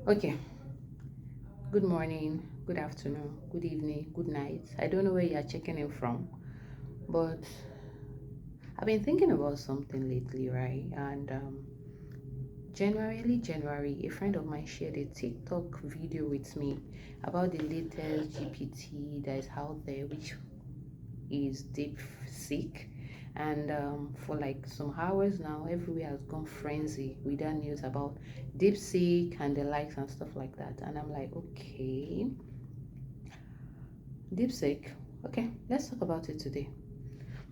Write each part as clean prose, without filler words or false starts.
Okay, good morning, good afternoon, good evening, good night. I don't know where you are checking in from, but I've been thinking about something lately, right? And January, a friend of mine shared a TikTok video with me about the latest GPT that is out there, which is DeepSeek. And for like some hours now, everywhere has gone frenzy with that news about DeepSeek and the likes and stuff like that. And I'm like, okay, DeepSeek. Okay, let's talk about it today.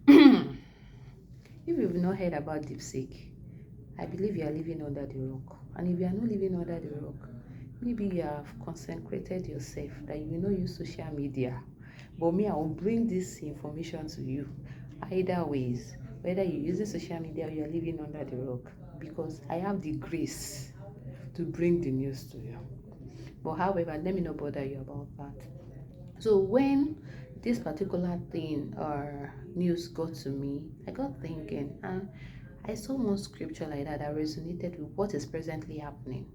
If you've not heard about DeepSeek, I believe you are living under the rock. And if you are not living under the rock, maybe you have consecrated yourself that you will not use social media. But me, I will bring this information to you. Either ways, whether you're using social media or you're living under the rock, because I have the grace to bring the news to you. But however, let me not bother you about that. So when this particular thing or news got to me, I got thinking, and I saw one scripture like that resonated with what is presently happening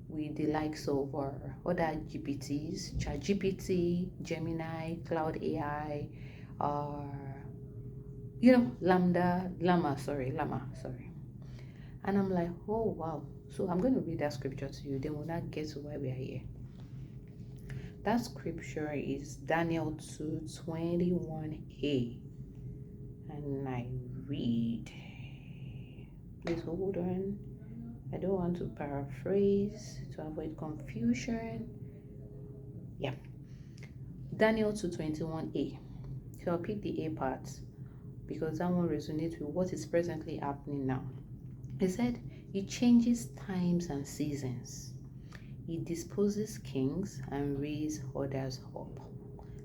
with the likes of other GPTs, ChatGPT, Gemini, Cloud AI, or Llama, sorry. And I'm like, oh wow. So I'm going to read that scripture to you. Then we'll not get to why we are here. That scripture is Daniel 2:21a. And I read. Please hold on. I don't want to paraphrase to avoid confusion. Yeah. Daniel 2:21a. So I'll pick the A part because that one resonates with what is presently happening now. It said, He changes times and seasons. He disposes kings and raises others up.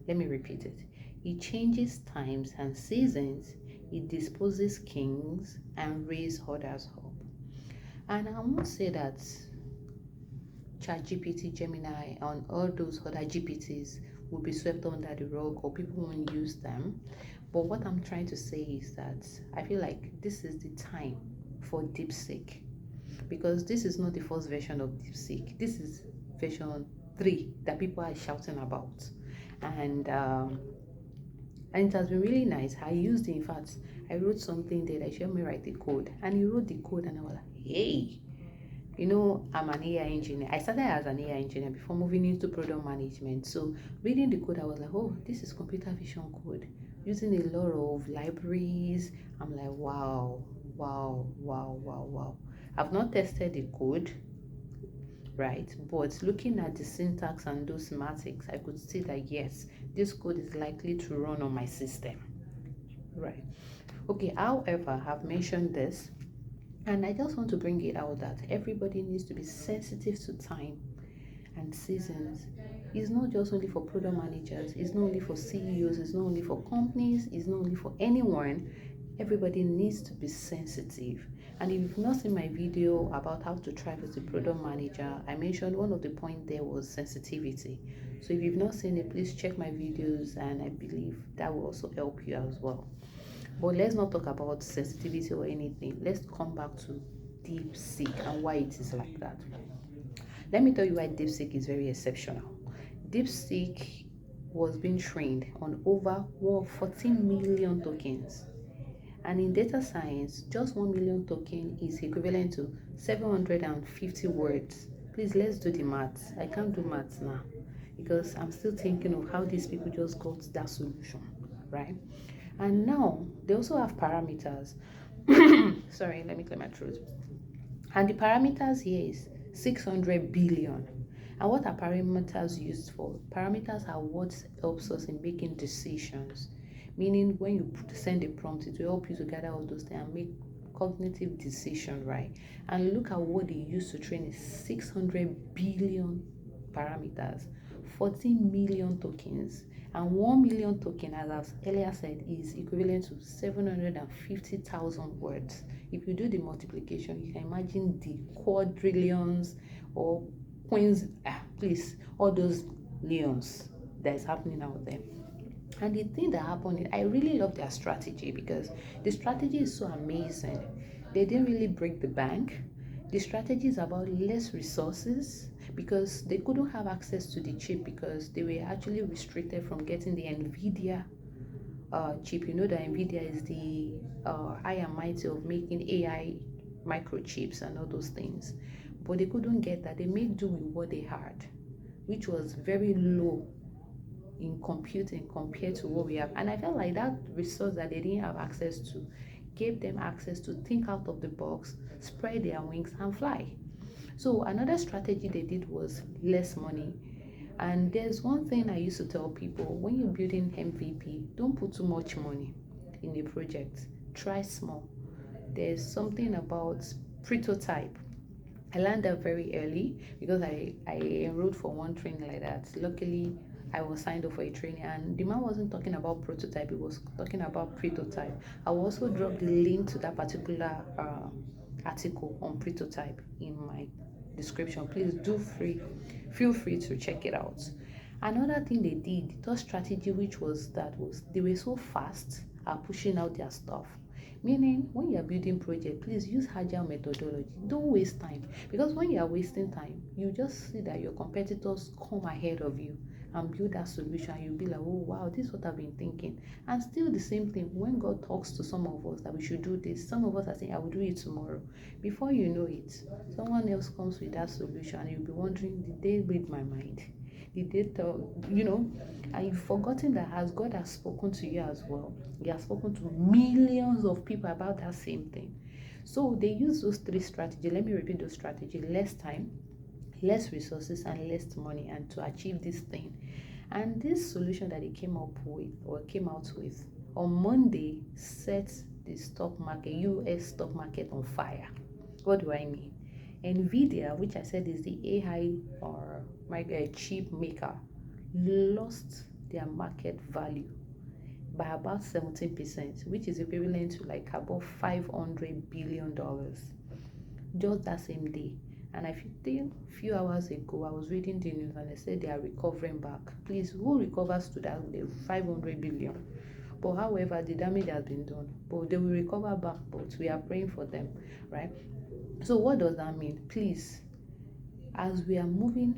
Let me repeat it. He changes times and seasons. He disposes kings and raises others up. And I won't say that ChatGPT, Gemini, and all those other GPTs will be swept under the rug or people won't use them. But what I'm trying to say is that I feel like this is the time for DeepSeek, because this is not the first version of DeepSeek. This is version 3 that people are shouting about. And um, and it has been really nice. I used it, in fact, I wrote something there that showed me write the code. And he wrote the code and I was like, hey, I'm an AI engineer. I started as an AI engineer before moving into product management. So reading the code, I was like, oh, this is computer vision code. Using a lot of libraries. I'm like, wow, wow, wow, wow, wow. I've not tested the code, right? But looking at the syntax and those semantics, I could see that yes, this code is likely to run on my system, right? Okay, however, I've mentioned this and I just want to bring it out that everybody needs to be sensitive to time and seasons. It's not just only for product managers, it's not only for CEOs, it's not only for companies, it's not only for anyone. Everybody needs to be sensitive. And if you've not seen my video about how to thrive as a product manager, I mentioned one of the points there was sensitivity. So if you've not seen it, please check my videos and I believe that will also help you as well. But let's not talk about sensitivity or anything. Let's come back to DeepSeek and why it is like that. Let me tell you why DeepSeek is very exceptional. DeepSeek was being trained on over 14 million tokens. And in data science, just 1 million token is equivalent to 750 words. Please, let's do the maths. I can't do maths now because I'm still thinking of how these people just got that solution, right? And now they also have parameters. Sorry, let me clear my throat. And the parameters here is 600 billion. And what are parameters used for? Parameters are what helps us in making decisions. Meaning, when you send a prompt, it will help you to gather all those things and make cognitive decision, right? And look at what they use to train is 600 billion parameters, 14 million tokens, and 1 million token, as I've earlier said, is equivalent to 750,000 words. If you do the multiplication, you can imagine the quadrillions or queens, please, all those leons that is happening out there. And the thing that happened, I really love their strategy because the strategy is so amazing. They didn't really break the bank. The strategy is about less resources because they couldn't have access to the chip because they were actually restricted from getting the NVIDIA chip. You know that NVIDIA is the high and mighty of making AI microchips and all those things. But they couldn't get that. They made do with what they had, which was very low in computing compared to what we have. And I felt like that resource that they didn't have access to gave them access to think out of the box, spread their wings, and fly. So another strategy they did was less money. And there's one thing I used to tell people: when you're building MVP, don't put too much money in a project. Try small. There's something about prototype. I learned that very early because I enrolled for one training like that. Luckily, I was signed up for a training, and the man wasn't talking about prototype, he was talking about prototype. I will also drop the link to that particular article on prototype in my description. Please feel free to check it out. Another thing they did, third strategy, which was that was they were so fast at pushing out their stuff. Meaning, when you're building project, please use agile methodology. Don't waste time, because when you are wasting time, you just see that your competitors come ahead of you and build that solution. You'll be like, oh wow, this is what I've been thinking. And still the same thing, when God talks to some of us that we should do this, some of us are saying, I will do it tomorrow. Before you know it, someone else comes with that solution, and you'll be wondering, did they read my mind? Did they tell, and you've forgotten that as God has spoken to you as well, He has spoken to millions of people about that same thing. So they use those three strategies. Let me repeat those strategies: less time, less resources, and less money, and to achieve this thing. And this solution that they came out with on Monday set the stock market, US stock market, on fire. What do I mean? NVIDIA, which I said is the AI or chip maker, lost their market value by about 17%, which is equivalent to like about $500 billion just that same day. And I think a few hours ago, I was reading the news and they said they are recovering back. Please, who recovers to that with 500 billion? But however, the damage has been done. But they will recover back, but we are praying for them, right? So what does that mean? Please, as we are moving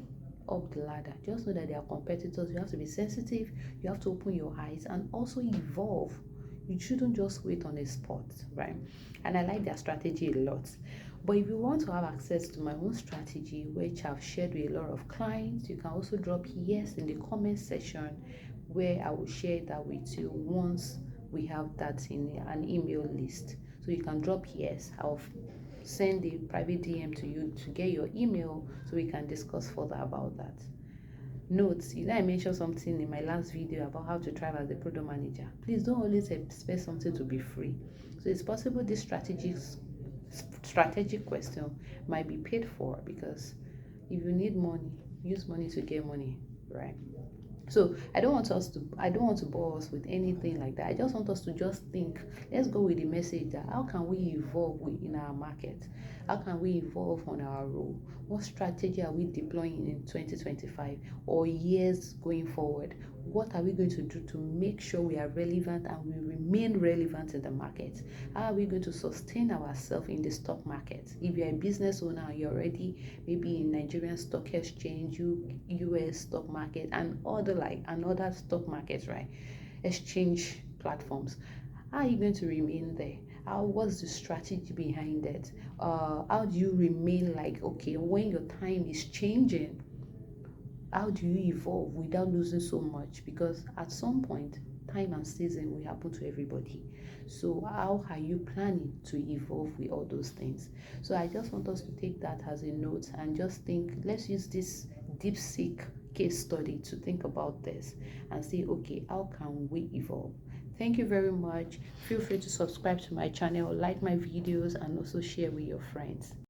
up the ladder, just know that there are competitors. You have to be sensitive, you have to open your eyes and also evolve. You shouldn't just wait on a spot, right? And I like their strategy a lot. But if you want to have access to my own strategy, which I've shared with a lot of clients, you can also drop yes in the comment section, where I will share that with you once we have that in an email list. So you can drop yes. I'll send a private DM to you to get your email so we can discuss further about that. Notes, I mentioned something in my last video about how to thrive as a product manager. Please don't always expect something to be free. So it's possible this strategic question might be paid for, because if you need money, use money to get money, right? So I don't want to bore us with anything like that. I just want us to just think. Let's go with the message that how can we evolve in our market? How can we evolve on our role? What strategy are we deploying in 2025 or years going forward? What are we going to do to make sure we are relevant and we remain relevant in the market? How are we going to sustain ourselves in the stock market? If you're a business owner, you're already maybe in Nigerian stock exchange, US stock market, and other stock markets, right? Exchange platforms. How are you going to remain there? What's the strategy behind it? How do you remain okay, when your time is changing? How do you evolve without losing so much? Because at some point, time and season will happen to everybody. So how are you planning to evolve with all those things? So I just want us to take that as a note and just think, let's use this DeepSeek case study to think about this and say, okay, how can we evolve? Thank you very much. Feel free to subscribe to my channel, like my videos, and also share with your friends.